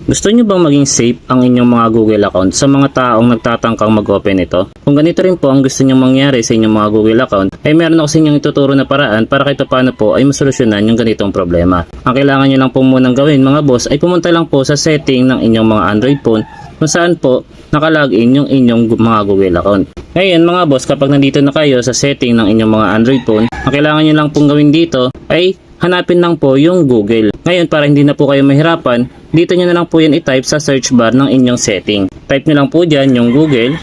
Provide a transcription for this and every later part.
Gusto nyo bang maging safe ang inyong mga Google account sa mga taong nagtatangkang mag-open ito? Kung ganito rin po ang gusto nyo mangyari sa inyong mga Google account, ay meron ako sa inyong ituturo na paraan para kahit paano po ay masolusyonan yung ganitong problema. Ang kailangan nyo lang po munang gawin mga boss ay pumunta lang po sa setting ng inyong mga Android phone kung saan po nakalagin yung inyong mga Google account. Ngayon mga boss, kapag nandito na kayo sa setting ng inyong mga Android phone, ang kailangan nyo lang pong gawin dito ay hanapin lang po yung Google. Ngayon, para hindi na po kayo mahirapan, dito nyo na lang po yan i-type sa search bar ng inyong setting. Type nyo lang po dyan yung Google.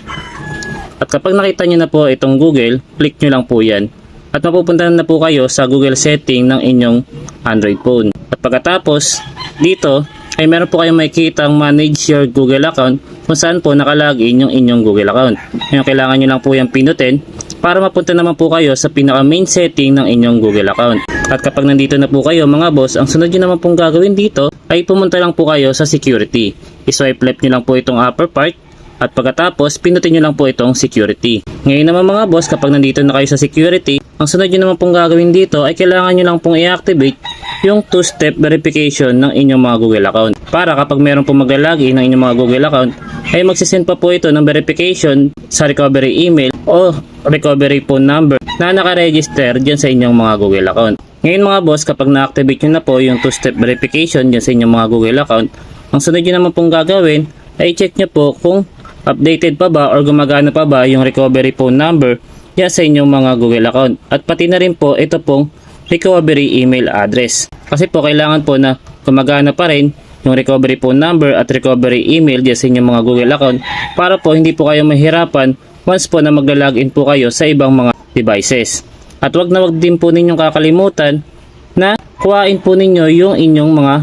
At kapag nakita nyo na po itong Google, click nyo lang po yan. At mapupunta na po kayo sa Google setting ng inyong Android phone. At pagkatapos, dito ay meron po kayong makikitang manage your Google account kung saan po nakalagin yung inyong Google account. Ngayon, kailangan nyo lang po yung pinutin para mapunta naman po kayo sa pinaka main setting ng inyong Google account. At kapag nandito na po kayo mga boss, ang sunod nyo naman pong gagawin dito ay pumunta lang po kayo sa security. I-swipe left nyo lang po itong upper part at pagkatapos pinutin nyo lang po itong security. Ngayon naman mga boss, kapag nandito na kayo sa security, ang sunod nyo naman pong gagawin dito ay kailangan nyo lang pong i-activate yung two-step verification ng inyong mga Google account. Para kapag meron pong maglalagin ng inyong mga Google account, ay magsisend pa po ito ng verification sa recovery email o recovery phone number na nakaregister dyan sa inyong mga Google account. Ngayon mga boss, kapag na-activate nyo na po yung two-step verification dyan sa inyong mga Google account, ang sunod nyo naman pong gagawin ay check nyo po kung updated pa ba or gumagana pa ba yung recovery phone number dyan sa inyong mga Google account. At pati na rin po ito pong recovery email address. Kasi po kailangan po na gumagana pa rin yung recovery phone number at recovery email dyan sa inyong mga Google account para po hindi po kayo mahirapan once po na magla-login po kayo sa ibang mga devices. At wag na wag din po ninyong kakalimutan na kuhain po ninyo yung inyong mga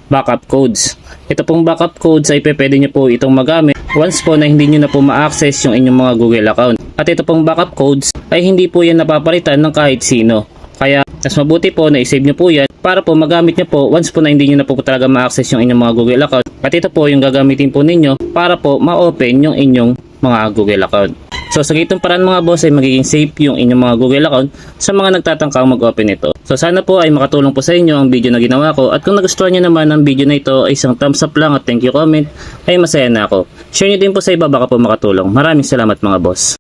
backup codes. Ito pong backup codes ay pwede nyo po itong magamit once po na hindi nyo na po ma-access yung inyong mga Google account. At ito pong backup codes ay hindi po yan napapalitan ng kahit sino. Kaya mas mabuti po na i-save nyo po yan para po magamit nyo po once po na hindi nyo na po talaga ma-access yung inyong mga Google account. At ito po yung gagamitin po ninyo para po ma-open yung inyong mga Google account. So sa ganitong paraan mga boss ay magiging safe yung inyong mga Google account sa mga nagtatangkang mag-open ito. So sana po ay makatulong po sa inyo ang video na ginawa ko, at kung nagustuhan nyo naman ang video na ito ay isang thumbs up lang at thank you comment, ay masaya na ako. Share nyo din po sa iba, baka po makatulong. Maraming salamat mga boss.